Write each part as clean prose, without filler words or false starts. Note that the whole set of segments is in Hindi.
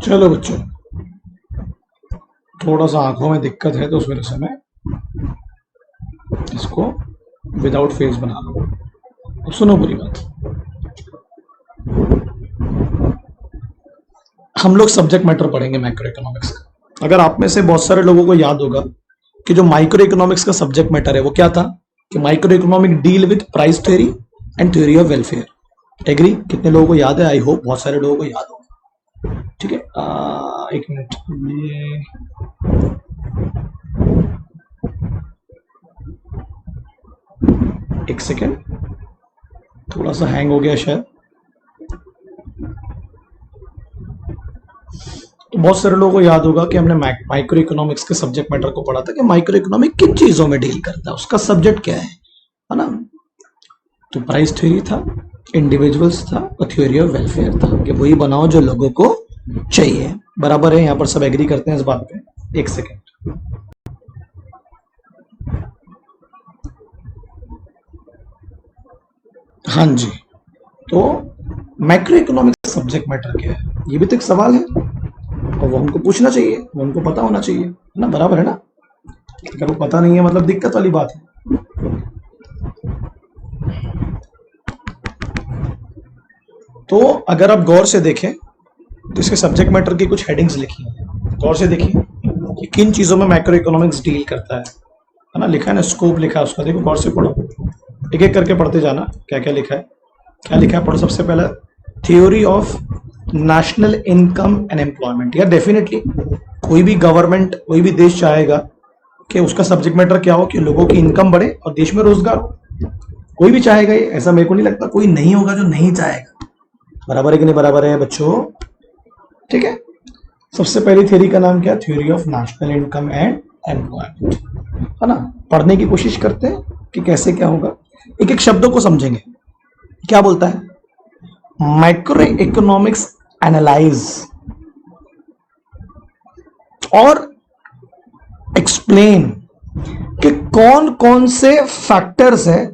चलो बच्चों, थोड़ा सा आंखों में दिक्कत है तो उस वजह से मैं इसको विदाउट फेस बना रहा हूँ। अब सुनो पूरी बात। हम लोग सब्जेक्ट मैटर पढ़ेंगे मैक्रो इकोनॉमिक्स का। अगर आप में से बहुत सारे लोगों को याद होगा कि जो माइक्रो इकोनॉमिक्स का सब्जेक्ट मैटर है वो क्या था, कि micro economic deal with price theory and theory of welfare. Agree? कितने लोगों को याद है? आई होप बहुत सारे लोगों को याद होगा। ठीक है, एक मिनट, ये एक सेकेंड, थोड़ा सा हैंग हो गया शायद। तो बहुत सारे लोगों को याद होगा कि हमने माइक्रो इकोनॉमिक्स के सब्जेक्ट मैटर को पढ़ा था कि माइक्रो इकोनॉमिक किन चीजों में डील करता है, उसका सब्जेक्ट क्या है ना। तो प्राइस थ्योरी था, इंडिविजुअल्स था और थ्योरी ऑफ वेलफेयर था कि वही बनाओ जो लोगों को चाहिए। बराबर है? यहां पर सब एग्री करते हैं इस बात पे? एक सेकेंड, हाँ जी। तो मैक्रो इकोनॉमिक्स सब्जेक्ट मैटर क्या है, ये भी तो एक सवाल है और वो हमको पूछना चाहिए, वो हमको पता होना चाहिए ना। बराबर है ना? अगर वो पता नहीं है मतलब दिक्कत वाली बात है। तो अगर आप गौर से देखें तो इसके सब्जेक्ट मैटर की कुछ हेडिंग्स लिखी हैं। गौर से देखिए कि किन चीजों में मैक्रो इकोनॉमिक्स डील करता है ना। लिखा है ना, स्कोप लिखा है उसका, देखो गौर से पढ़ो, एक एक करके पढ़ते जाना क्या क्या लिखा है। क्या लिखा है पढ़ो। सबसे पहला, theory of national income and employment. यार डेफिनेटली कोई भी गवर्नमेंट, कोई भी देश चाहेगा कि उसका सब्जेक्ट मैटर क्या हो कि लोगों की इनकम बढ़े और देश में रोजगार हो। कोई भी चाहेगा ये, ऐसा मेरे को नहीं लगता कोई नहीं होगा जो नहीं चाहेगा। बराबर है कि नहीं? बराबर है बच्चों? ठीक है। सबसे पहली थ्योरी का नाम क्या? Theory of national income and employment, है ना। पढ़ने की कोशिश करते हैं कि कैसे क्या होगा, एक एक शब्दों को समझेंगे। क्या बोलता है? माइक्रो इकोनॉमिक्स एनालाइज और एक्सप्लेन कि कौन कौन से फैक्टर्स हैं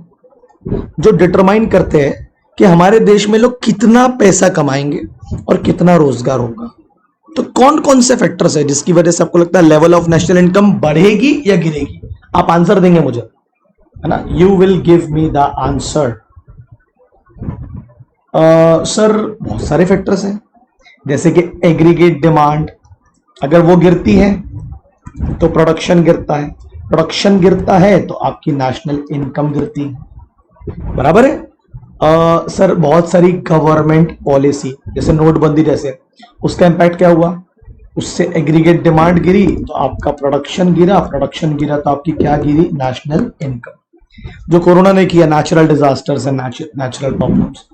जो डिटरमाइन करते हैं कि हमारे देश में लोग कितना पैसा कमाएंगे और कितना रोजगार होगा। तो कौन कौन से फैक्टर्स है जिसकी वजह से आपको लगता है लेवल ऑफ नेशनल इनकम बढ़ेगी या गिरेगी? आप आंसर देंगे मुझे, है ना। You will give me the answer. Sir बहुत सारे फैक्टर्स हैं, जैसे कि एग्रीगेट डिमांड, अगर वो गिरती है तो प्रोडक्शन गिरता है, प्रोडक्शन गिरता है तो आपकी नेशनल इनकम गिरती है। बराबर है? सर बहुत सारी गवर्नमेंट पॉलिसी, जैसे नोटबंदी जैसे, उसका इंपैक्ट क्या हुआ? उससे एग्रीगेट डिमांड गिरी तो आपका प्रोडक्शन गिरा, प्रोडक्शन गिरा तो आपकी क्या गिरी? National income. जो कोरोना ने किया, natural disasters and natural problems,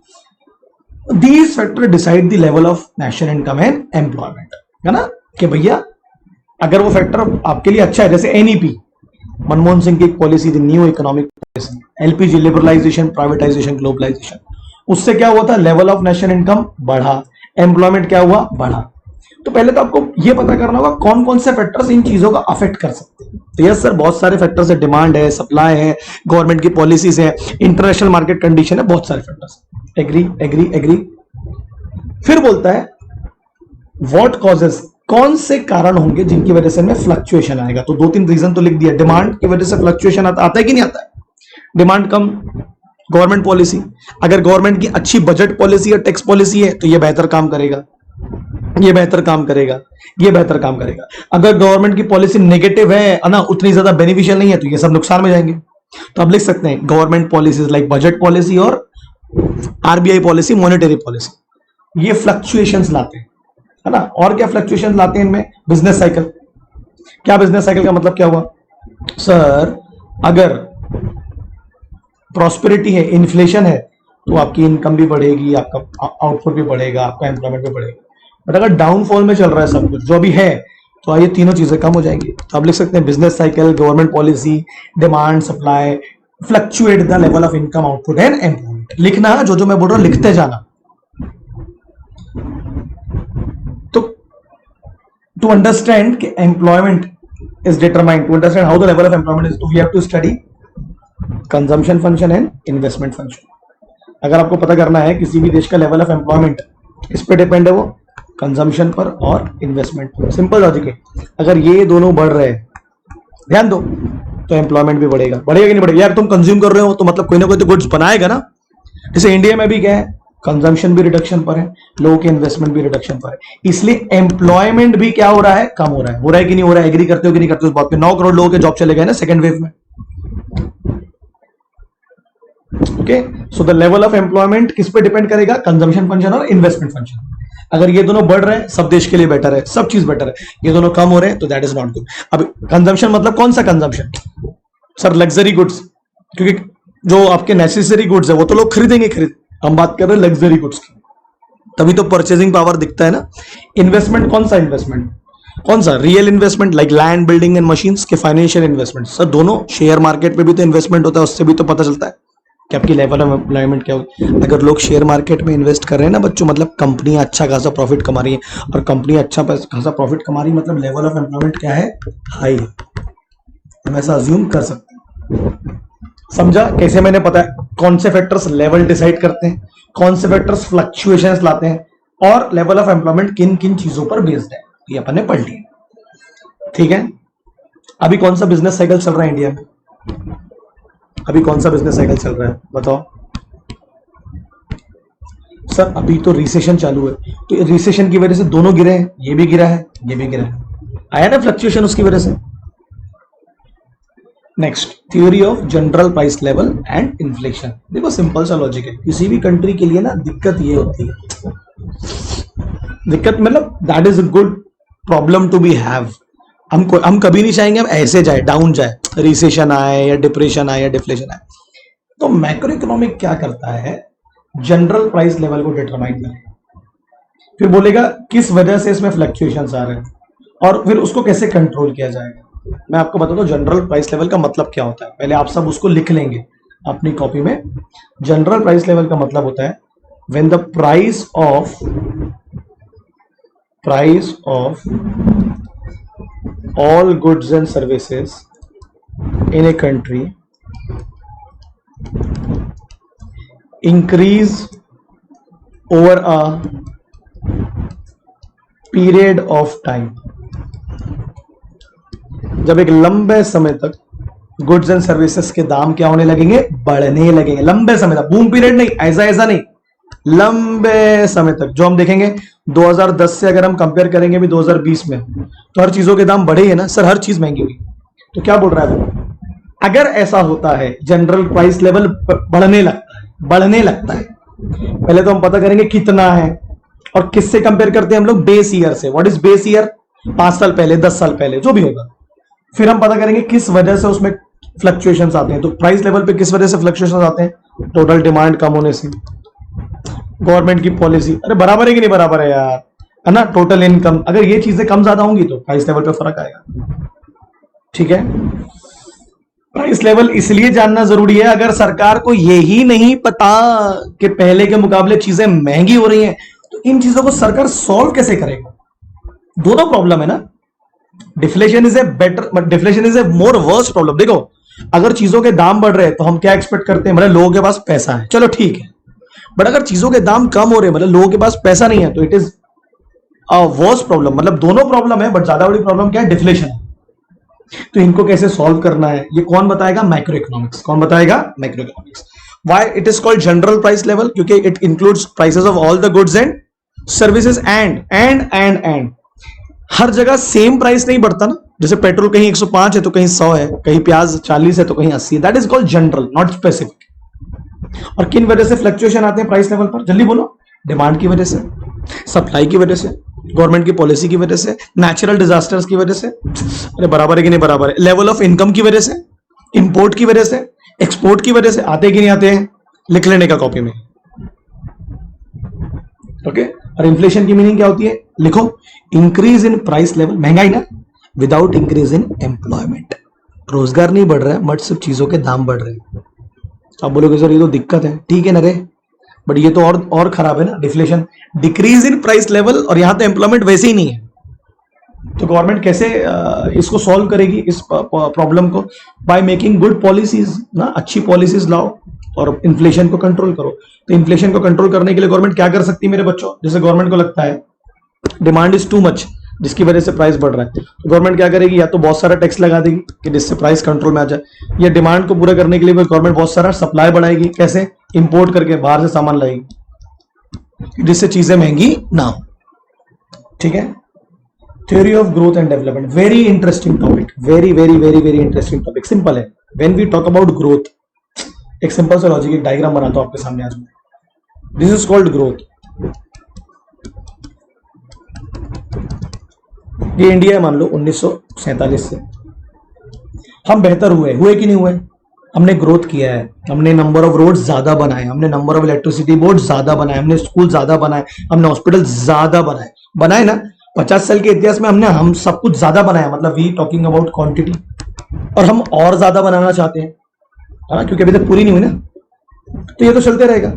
these factor decide the level of national income and employment, है ना। कि भैया अगर वो फैक्टर आपके लिए अच्छा है, जैसे एनईपी, मनमोहन सिंह की एक पॉलिसी थी, new economic policy, LPG, liberalisation, privatisation, globalisation, उससे क्या हुआ था? लेवल ऑफ नेशनल इनकम बढ़ा, एम्प्लॉयमेंट क्या हुआ? बढ़ा। तो पहले तो आपको यह पता करना होगा कौन कौन से फैक्टर्स इन चीजों का अफेक्ट कर सकते हैं। तो यस सर बहुत सारे फैक्टर्स है, डिमांड है, सप्लाई है, गवर्नमेंट की पॉलिसीज है, इंटरनेशनल मार्केट कंडीशन है, बहुत सारे फैक्टर्स। Agree agree agree. फिर बोलता है व्हाट कॉजेस, कौन से कारण होंगे जिनकी वजह से में फ्लक्चुएशन आएगा। तो दो तीन रीजन तो लिख दिया। डिमांड की वजह से फ्लक्चुएशन आता है कि नहीं आता है? डिमांड कम, गवर्नमेंट पॉलिसी, अगर गवर्नमेंट की अच्छी बजट पॉलिसी और टैक्स पॉलिसी है तो ये बेहतर काम करेगा, ये बेहतर काम करेगा, ये बेहतर काम करेगा। अगर गवर्नमेंट की पॉलिसी नेगेटिव है ना, उतनी ज्यादा बेनिफिशियल नहीं है, तो ये सब नुकसान में जाएंगे। तो आप लिख सकते हैं government policies like budget policy और आरबीआई पॉलिसी, मॉनेटरी पॉलिसी, ये फ्लक्चुएशंस लाते हैं, है ना। और क्या फ्लक्चुएशंस लाते हैं इनमें? Business cycle. क्या बिजनेस साइकिल का मतलब क्या हुआ? सर अगर प्रॉस्पेरिटी है, इन्फ्लेशन है, तो आपकी इनकम भी बढ़ेगी, आपका आउटपुट भी बढ़ेगा, आपका एम्प्लॉयमेंट भी बढ़ेगा। बट अगर डाउनफॉल में चल रहा है सब कुछ जो अभी है, तो ये तीनों चीजें कम हो जाएंगी। तो आप लिख सकते हैं business cycle, government policy, demand, supply, fluctuate the level of income, output and employment. लिखना जो मैं बोल रहा हूं लिखते जाना। तो टू अंडरस्टैंड कि employment is determined, to understand how the level of employment is, we have to study consumption function and investment function। अगर आपको पता करना है किसी भी देश का लेवल ऑफ एम्प्लॉयमेंट किस पे डिपेंड है, वो कंजम्पशन पर और इन्वेस्टमेंट पर। सिंपल लॉजिक है। अगर ये दोनों बढ़ रहे हैं, ध्यान दो, तो एम्प्लॉयमेंट भी बढ़ेगा। बढ़ेगा कि नहीं बढ़ेगा? यार तुम कंज्यूम कर रहे हो तो मतलब कोई ना कोई तो गुड्स बनाएगा ना। जैसे इंडिया में भी क्या है, कंजम्पशन भी रिडक्शन पर है, लोगों के इन्वेस्टमेंट भी रिडक्शन पर है, इसलिए एम्प्लॉयमेंट भी क्या हो रहा है, कम हो रहा है। हो रहा है कि नहीं हो रहा है? एग्री करते हो कि नहीं करते हो उस बात पे? 9 करोड़ लोगों के जॉब चले गए ना सेकंड वेव में। Okay, so the level of employment किस पे डिपेंड करेगा? कंजम्पशन फंक्शन और इन्वेस्टमेंट फंक्शन। अगर ये दोनों बढ़ रहे हैं, सब देश के लिए बेटर है, सब चीज बेटर है। ये दोनों कम हो रहे हैं तो दैट इज नॉट गुड। अब कंजम्पशन मतलब कौन सा कंजम्पशन? सर लग्जरी गुड्स, क्योंकि जो आपके नेसेसरी गुड्स है वो तो लोग खरीदेंगे, हम बात कर रहे हैं लग्जरी गुड्स की, तभी तो परचेजिंग पावर दिखता है ना। इन्वेस्टमेंट कौन सा इन्वेस्टमेंट? कौन सा? Real investment like land, building and machines के फाइनेंशियल इन्वेस्टमेंट। सर दोनों, शेयर मार्केट में भी तो इन्वेस्टमेंट होता है, उससे भी तो पता चलता है कि आपकी लेवल ऑफ एम्प्लॉयमेंट क्या होगी। अगर लोग शेयर मार्केट में इन्वेस्ट कर रहे हैं ना बच्चों, मतलब कंपनी अच्छा खासा प्रॉफिट कमा रही है, और कंपनी अच्छा खासा प्रॉफिट कमा रही है मतलब लेवल ऑफ एम्प्लॉयमेंट क्या है? हाई है। हम ऐसा अज्यूम कर सकते हैं। समझा कैसे? मैंने पता है कौन से फैक्टर्स लेवल डिसाइड करते हैं, कौन से फैक्टर्स फ्लक्चुएशंस लाते हैं, और लेवल ऑफ एम्प्लॉयमेंट किन किन चीजों पर बेस्ड है, ये अपन ने पढ़ लिया। ठीक है, अभी कौन सा बिजनेस साइकिल चल रहा है इंडिया में? अभी कौन सा बिजनेस साइकिल चल रहा है बताओ? सर अभी तो रिसेशन चालू है, तो रिसेशन की वजह से दोनों गिरे हैं, ये भी गिरा है, ये भी गिरा है, आया ना फ्लक्चुएशन उसकी वजह से। Next, theory of general price level and inflation. देखो सिंपल सा लॉजिक है, किसी भी कंट्री के लिए ना दिक्कत ये होती है, दिक्कत मतलब that is a good problem to be have. हम कभी नहीं चाहेंगे हम ऐसे जाए, डाउन जाए, रिसेशन आए या डिप्रेशन आए या डिफ्लेशन आए। तो मैक्रो इकोनॉमिक क्या करता है? जनरल प्राइस लेवल को डिटरमाइन करेगा, फिर बोलेगा किस वजह से इसमें फ्लक्चुएशंस आ रहे हैं, और फिर उसको कैसे कंट्रोल किया जाएगा। मैं आपको बता दूं जनरल प्राइस लेवल का मतलब क्या होता है, पहले आप सब उसको लिख लेंगे अपनी कॉपी में। जनरल प्राइस लेवल का मतलब होता है when the price of all goods and services in a country increase over a period of time। जब एक लंबे समय तक गुड्स एंड सर्विसेज के दाम क्या होने लगेंगे? बढ़ने लगेंगे। लंबे समय तक, बूम पीरियड नहीं, ऐसा नहीं, लंबे समय तक। जो हम देखेंगे 2010 से अगर हम कंपेयर करेंगे भी 2020 में, तो हर चीजों के दाम बढ़े ही है ना सर, हर चीज महंगी हुई। तो क्या बोल रहा है वो? अगर ऐसा होता है जनरल प्राइस लेवल बढ़ने लगता है, पहले तो हम पता करेंगे कितना है, और किससे कंपेयर करते हैं हम लोग? बेस ईयर से। What is base year? 5 साल पहले, 10 साल पहले, जो भी होगा। फिर हम पता करेंगे किस वजह से उसमें फ्लक्चुएशंस आते हैं। तो प्राइस लेवल पे किस वजह से फ्लक्चुएशंस आते हैं? टोटल डिमांड कम होने से, गवर्नमेंट की पॉलिसी, अरे बराबर है कि नहीं बराबर है यार, है ना, टोटल इनकम, अगर ये चीजें कम ज्यादा होंगी तो प्राइस लेवल पे फर्क आएगा। ठीक है, प्राइस लेवल इसलिए जानना जरूरी है, अगर सरकार को यही नहीं पता कि पहले के मुकाबले चीजें महंगी हो रही हैं, तो इन चीजों को सरकार सॉल्व कैसे करेगा? दोनों प्रॉब्लम है ना। Deflation is a more worst problem. देखो अगर चीजों के दाम बढ़ रहे हैं तो हम क्या एक्सपेक्ट करते हैं? मतलब लोगों के पास पैसा है, चलो ठीक है, बट अगर चीजों के दाम कम हो रहे हैं, मतलब लोगों के पास पैसा नहीं है, तो it is a worst problem. मतलब दोनों प्रॉब्लम है, बट ज्यादा बड़ी प्रॉब्लम क्या है? डिफ्लेशन है। तो इनको कैसे सॉल्व करना है ये कौन बताएगा? Macroeconomics. कौन बताएगा? Macroeconomics. Why it is called general price level? क्योंकि it includes prices of all the goods and services and हर जगह सेम प्राइस नहीं बढ़ता ना। जैसे पेट्रोल कहीं 105 है तो कहीं 100 है, कहीं प्याज 40 है तो कहीं 80 है। That is called general, not specific. और किन वजह से फ्लक्चुएशन आते हैं प्राइस लेवल पर? जल्दी बोलो। डिमांड की वजह से, सप्लाई की वजह से, गवर्नमेंट की पॉलिसी की वजह से, नेचुरल डिजास्टर्स की वजह से, अरे बराबर है कि नहीं बराबर है, लेवल ऑफ इनकम की वजह से, इंपोर्ट की वजह से, एक्सपोर्ट की वजह से। आते कि नहीं आते हैं? लिख लेने का कॉपी में। ओके, और इन्फ्लेशन की मीनिंग क्या होती है? लिखो, इंक्रीज इन प्राइस लेवल, महंगाई ना, विदाउट इंक्रीज इन एम्प्लॉयमेंट। रोजगार नहीं बढ़ रहा है बट सिर्फ चीजों के दाम बढ़ रहे हैं। आप बोलोगे सर ये तो दिक्कत है, ठीक है ना रे, बट ये तो और खराब है ना। Deflation, decrease in price level, और यहां तो एम्प्लॉयमेंट वैसे ही नहीं है। तो गवर्नमेंट कैसे इसको सॉल्व करेगी इस प्रॉब्लम को? बाय मेकिंग गुड पॉलिसीज ना, अच्छी पॉलिसीज लाओ और इन्फ्लेशन को कंट्रोल करो। तो इन्फ्लेशन को कंट्रोल करने के लिए गवर्नमेंट क्या कर सकती है मेरे बच्चों? जैसे गवर्नमेंट को लगता है डिमांड इज टू मच, जिसकी वजह से प्राइस बढ़ रहा है। तो गवर्नमेंट क्या करेगी, या तो बहुत सारा टैक्स लगा देगी कि जिससे प्राइस कंट्रोल में आ जाए, या डिमांड को पूरा करने के लिए गवर्नमेंट बहुत सारा सप्लाई बढ़ाएगी। कैसे? इंपोर्ट करके बाहर से सामान लाएगी, जिससे चीजें महंगी ना हो। ठीक है। Theory of growth and development, very interesting topic, very very very very interesting topic. Simple है। When we talk about growth, एक सिंपल सा लॉजिक, एक डायग्राम बनाता हूं आपके सामने आज मैं। This is called growth. ये इंडिया है, मान लो 1947 से हम बेहतर हुए कि नहीं हुए? हमने ग्रोथ किया है, हमने नंबर ऑफ रोड ज्यादा बनाए, हमने नंबर ऑफ इलेक्ट्रिसिटी बोर्ड ज्यादा बनाए, हमने स्कूल ज्यादा बनाए, हमने हॉस्पिटल ज्यादा बनाए ना। 50 साल के इतिहास में हम सब कुछ ज्यादा बनाया, मतलब वी टॉकिंग अबाउट क्वांटिटी। और हम और ज्यादा बनाना चाहते हैं, है ना, क्योंकि अभी तक पूरी नहीं हुई ना। तो ये तो चलते रहेगा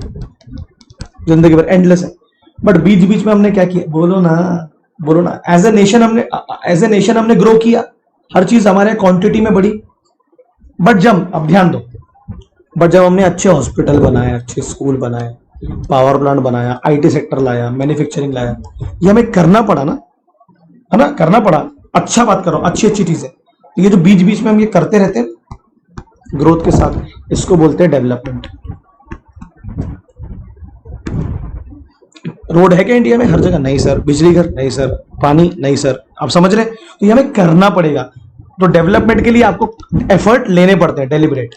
जिंदगी भर, एंडलेस है। बट बीच बीच में हमने क्या किया? बोलो ना। एज ए नेशन हमने ग्रो किया, हर चीज हमारे क्वांटिटी में बढ़ी। बट जब, अब ध्यान दो, बट जब हमने अच्छे हॉस्पिटल बनाए, अच्छे स्कूल बनाए, पावर प्लांट बनाया, आईटी सेक्टर लाया, मैन्युफैक्चरिंग लाया, ये हमें करना पड़ा ना, है ना, करना पड़ा। अच्छा बात करो, अच्छी चीजें। ये जो बीच बीच में हम ये करते रहते हैं ग्रोथ के साथ, इसको बोलते हैं डेवलपमेंट। रोड है क्या इंडिया में? हर जगह नहीं सर। बिजली घर नहीं सर। पानी नहीं सर। आप समझ रहे हैं? तो ये हमें करना पड़ेगा। तो डेवलपमेंट के लिए आपको एफर्ट लेने पड़ते हैं, डेलिबरेट,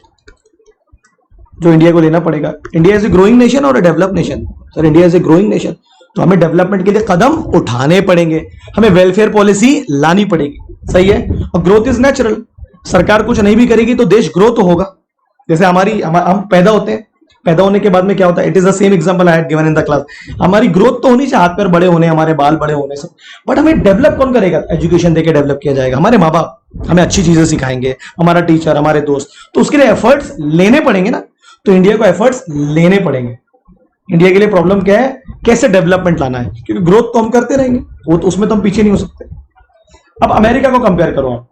जो इंडिया को लेना पड़ेगा। India is a growing nation और a develop nation. Sir India is a growing nation, तो हमें डेवलपमेंट के लिए कदम उठाने पड़ेंगे, हमें वेलफेयर पॉलिसी लानी पड़ेगी। सही है। और ग्रोथ इज नेचुरल। सरकार कुछ नहीं भी करेगी तो देश ग्रो तो होगा। जैसे हम पैदा होते हैं, पैदा होने के बाद में क्या होता है? It is the same example I had given in the class. हमारी ग्रोथ तो होनी चाहिए, हाथ पैर बड़े होने, हमारे बाल बड़े होने सब, बट हमें डेवलप कौन करेगा? एजुकेशन देके डेवलप किया जाएगा। हमारे माँ बाप हमें अच्छी चीजें सिखाएंगे, हमारा टीचर, हमारे दोस्त। तो उसके लिए एफर्ट्स लेने पड़ेंगे ना। तो इंडिया को एफर्ट्स लेने पड़ेंगे। इंडिया के लिए प्रॉब्लम क्या है? कैसे डेवलपमेंट लाना है, क्योंकि ग्रोथ तो हम करते रहेंगे, वो तो उसमें तो हम पीछे नहीं हो सकते। अब अमेरिका को कंपेयर करो आप।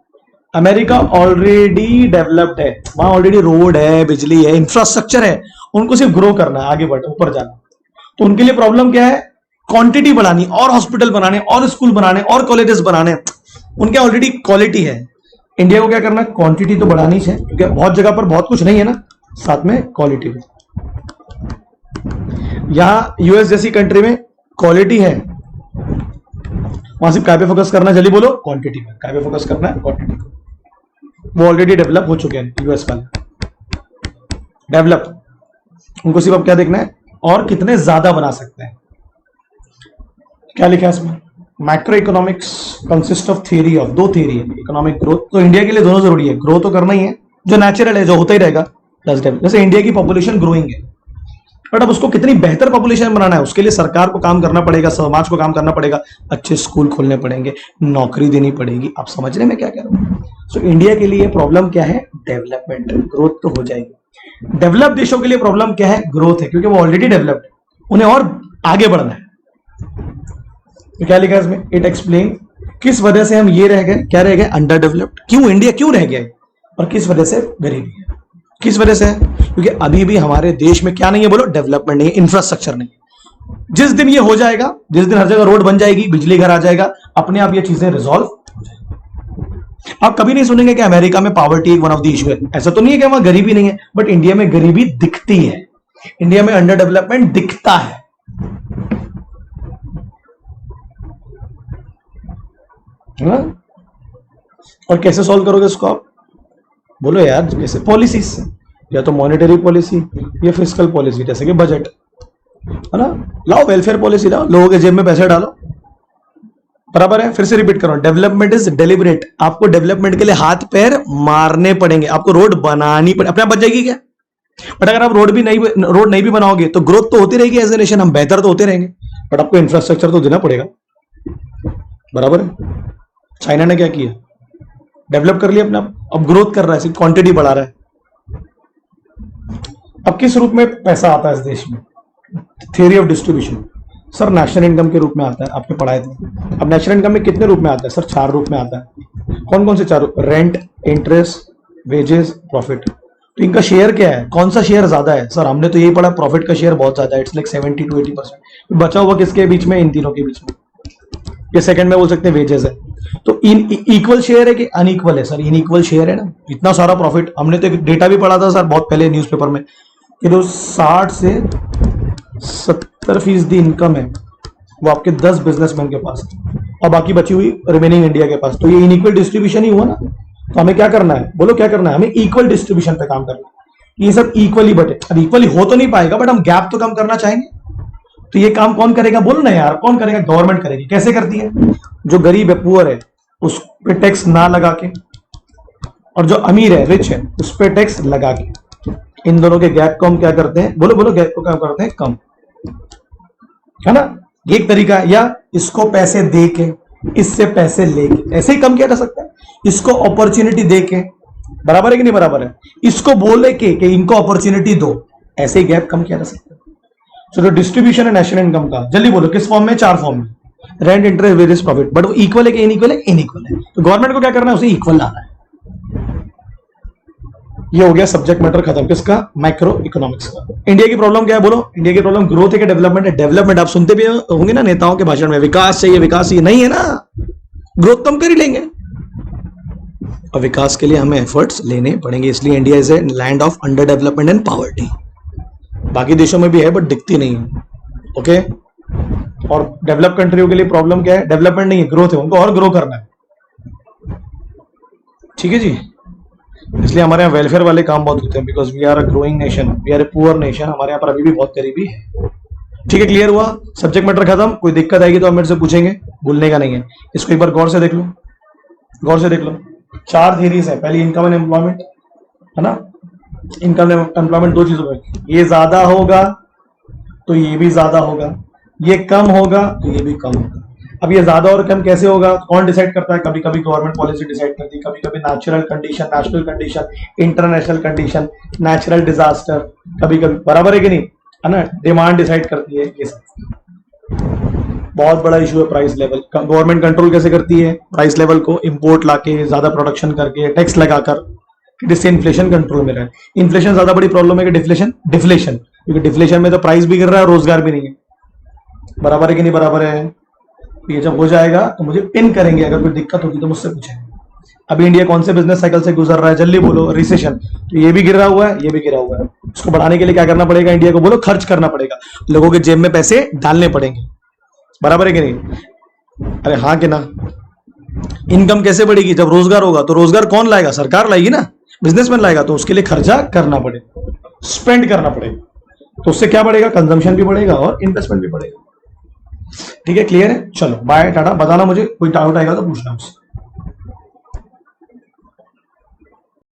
अमेरिका ऑलरेडी डेवलप्ड है, वहां ऑलरेडी रोड है, बिजली है, इंफ्रास्ट्रक्चर है। उनको सिर्फ ग्रो करना है, आगे बढ़ना, ऊपर जाना। तो उनके लिए प्रॉब्लम क्या है? क्वांटिटी बढ़ानी, और हॉस्पिटल बनाने, और स्कूल बनाने, और कॉलेजेस बनाने। उनके ऑलरेडी क्वालिटी है। इंडिया को क्या करना है? क्वांटिटी तो बढ़ानी चाहिए, क्योंकि बहुत जगह पर बहुत कुछ नहीं है ना, साथ में क्वालिटी भी। यहां यूएस जैसी कंट्री में क्वालिटी है, वहां सिर्फ काय पे फोकस करना, जल्दी बोलो, क्वांटिटी पे। काय पे फोकस करना है? क्वांटिटी पे। वो ऑलरेडी डेवलप हो चुके हैं यूएस वाले, डेवलप। उनको सिर्फ अब क्या देखना है? और कितने ज्यादा बना सकते हैं। क्या लिखा है इसमें? Macro economics consist of theory of, दो थियरी है, इकोनॉमिक ग्रोथ। तो इंडिया के लिए दोनों जरूरी है, ग्रो तो करना ही है, जो नेचुरल है, जो होता ही रहेगा, प्लस डेवलप। जैसे इंडिया की पॉपुलेशन ग्रोइंग है, बट अब उसको कितनी बेहतर पॉपुलेशन बनाना है, उसके लिए सरकार को काम करना पड़ेगा, समाज को काम करना पड़ेगा, अच्छे स्कूल खोलने पड़ेंगे, नौकरी देनी पड़ेगी। आप समझ रहे हैं मैं क्या कह रहा हूं? सो इंडिया के लिए प्रॉब्लम क्या है? डेवलपमेंट। ग्रोथ तो हो जाएगी। डेवलप देशों के लिए प्रॉब्लम क्या है? ग्रोथ है, क्योंकि वो ऑलरेडी डेवलप्ड है, उन्हें और आगे बढ़ना है। तो क्या लिखा है इसमें? इट एक्सप्लेन किस वजह से हम ये रह गए, क्या रह गए? Under developed. क्यों इंडिया क्यों रह गया, और किस वजह से गरीबी है? किस वजह से है? क्योंकि अभी भी हमारे देश में क्या नहीं है? बोलो, डेवलपमेंट नहीं है, इंफ्रास्ट्रक्चर नहीं है। जिस दिन ये हो जाएगा, जिस दिन हर जगह रोड बन जाएगी, बिजली घर आ जाएगा, अपने आप ये चीजें रिजॉल्व हो जाएगी। आप कभी नहीं सुनेंगे कि अमेरिका में पॉवर्टी एक वन ऑफ द इशू है। ऐसा तो नहीं है कि वहां गरीबी नहीं है, बट इंडिया में गरीबी दिखती है, इंडिया में अंडर डेवलपमेंट दिखता है। और कैसे सॉल्व करोगे इसको आप? बोलो यार, कैसे? पॉलिसी से, या तो मॉनेटरी पॉलिसी या फिस्कल पॉलिसी, जैसे कि बजट, है ना। लाओ वेलफेयर पॉलिसी, लाओ, लोगों के जेब में पैसे डालो, बराबर है। फिर से रिपीट करो, डेवलपमेंट इज डेलिबरेट। आपको डेवलपमेंट के लिए हाथ पैर मारने पड़ेंगे, आपको रोड बनानी पड़ेगी। अपने आप बच जाएगी क्या? बट अगर आप रोड नहीं भी बनाओगे तो ग्रोथ तो होती रहेगी एज ए नेशन, हम बेहतर तो होते रहेंगे, बट आपको इंफ्रास्ट्रक्चर तो देना पड़ेगा, बराबर है। चाइना ने क्या किया? डेवलप कर लिया अपना, अब ग्रोथ कर रहा है, सिर्फ क्वांटिटी बढ़ा रहा है। अब किस रूप में पैसा आता है इस देश में? Theory of distribution. Sir national income के रूप में आता है, आपने पढ़ाए थे। अब नेशनल इनकम में कितने रूप में आता है? सर 4 रूप में आता है। कौन कौन से 4? Rent, interest, wages, profit. तो इनका शेयर क्या है? कौन सा शेयर ज्यादा है? सर हमने तो यही पढ़ा, प्रॉफिट का शेयर बहुत ज्यादा है, इट्स लाइक 70 to 80%। बचा हुआ किसके बीच में? इन तीनों के बीच में। ये सेकंड में बोल सकते हैं वेजेस है। तो इन इक्वल शेयर है कि अनइक्वल है सर? इनइक्वल शेयर है ना। इतना सारा प्रॉफिट, हमने तो एक डेटा भी पढ़ा था सर बहुत पहले न्यूज़पेपर में कि जो 60 से 70% इनकम है वो आपके 10 बिजनेसमैन के पास है और बाकी बची हुई रिमेनिंग इंडिया के पास। तो ये इनइक्वल डिस्ट्रीब्यूशन ही हुआ ना। तो हमें क्या करना है, बोलो क्या करना है? हमें इक्वल डिस्ट्रीब्यूशन पे काम करना है। ये सब इक्वली बटे, अब इक्वली हो तो नहीं पाएगा बट हम गैप तो कम करना चाहेंगे। तो ये काम कौन करेगा बोलो ना यार, कौन करेगा? गवर्नमेंट करेगी। कैसे करती है? जो गरीब है, पुअर है, उस पे टैक्स ना लगा के, और जो अमीर है, रिच है, उस पे टैक्स लगा के, इन दोनों के गैप को हम क्या करते हैं? बोलो बोलो, गैप को क्या करते हैं? कम, है ना। ये एक तरीका है। या इसको पैसे दे के, इससे पैसे लेके, ऐसे ही कम किया जा सकता है। इसको अपॉर्चुनिटी दे के, बराबर है कि नहीं बराबर है? इसको बोले के कि इनको अपॉर्चुनिटी दो, ऐसे ही गैप कम किया जा सकता है। तो डिस्ट्रीब्यूशन है नेशनल इनकम का, जल्दी बोलो किस फॉर्म में? 4 फॉर्म में, rent, interest, various profit. But वो इक्वल है कि इनइक्वल है? इनइक्वल है। तो गवर्नमेंट को क्या करना है? उसे इक्वल लाना है। ये हो गया सब्जेक्ट मैटर खत्म। किसका? मैक्रो इकोनॉमिक्स का। इंडिया की प्रॉब्लम क्या है बोलो? इंडिया की प्रॉब्लम ग्रोथ है कि डेवलपमेंट है? डेवलपमेंट। आप सुनते भी होंगे ना नेताओं के भाषण में, विकास चाहिए, विकास चाहिए। नहीं है ना, ग्रोथ तो हम कर ही लेंगे और विकास के लिए हमें एफर्ट्स लेने पड़ेंगे। इसलिए India is a land of under development and poverty. बाकी देशों में भी है बट दिखती नहीं है। ओके। और डेवलप कंट्रियों के लिए प्रॉब्लम क्या है? डेवलपमेंट नहीं है, ग्रोथ है। उनको और ग्रो करना है। ठीक है जी। इसलिए हमारे यहाँ वेलफेयर वाले काम बहुत होते हैं, because we are a growing nation, we are a poor nation. हमारे यहाँ पर अभी भी बहुत गरीबी है। ठीक है, क्लियर हुआ? सब्जेक्ट मैटर खत्म। कोई दिक्कत आएगी तो हम मेरे से पूछेंगे, भूलने का नहीं है। इसको एक बार गौर से देख लो, गौर से देख लो। 4 थियरीज है। पहली इनकम एंड एम्प्लॉयमेंट, है ना। इनकम एंड एम्प्लॉयमेंट 2 चीजों में, ये ज्यादा होगा तो ये भी ज्यादा होगा, ये कम होगा तो ये भी कम होगा। अब ये ज्यादा और कम कैसे होगा? कौन डिसाइड करता है? कभी कभी गवर्नमेंट पॉलिसी डिसाइड करती है, कभी कभी natural condition, national condition, international condition, natural disaster, कभी कभी, बराबर है कि नहीं, है ना। डिमांड डिसाइड करती है। ये सब बहुत बड़ा इशू है। प्राइस लेवल गवर्नमेंट कंट्रोल कैसे करती है? प्राइस लेवल को इंपोर्ट लाके, ज्यादा प्रोडक्शन करके, टैक्स लगाकर, जिससे इन्फ्लेशन कंट्रोल में रहे। इन्फ्लेशन ज्यादा बड़ी प्रॉब्लम है कि डिफ्लेशन? डिफ्लेशन, क्योंकि डिफ्लेशन में तो प्राइस भी गिर रहा है, रोजगार भी नहीं है। बराबर है कि नहीं बराबर है? ये जब हो जाएगा तो मुझे पिन करेंगे, अगर कोई दिक्कत होगी तो मुझसे पूछेंगे। अभी इंडिया कौन से बिजनेस साइकिल से गुजर रहा है? जल्दी बोलो। रिसेशन। तो ये भी गिरा हुआ है, ये भी गिरा हुआ है। इसको बढ़ाने के लिए क्या करना पड़ेगा? इंडिया को बोलो खर्च करना पड़ेगा, लोगों के जेब में पैसे डालने पड़ेंगे। बराबर है कि नहीं? अरे हाँ कि ना। इनकम कैसे बढ़ेगी? जब रोजगार होगा। तो रोजगार कौन लाएगा? सरकार लाएगी ना, बिजनेसमैन लाएगा। तो उसके लिए खर्चा करना पड़ेगा, स्पेंड करना पड़ेगा। तो उससे क्या बढ़ेगा? कंजम्पशन भी बढ़ेगा और इन्वेस्टमेंट भी बढ़ेगा। ठीक है, क्लियर है? चलो बाय, टाटा। बताना मुझे, कोई डाउट आएगा तो पूछना मुझसे।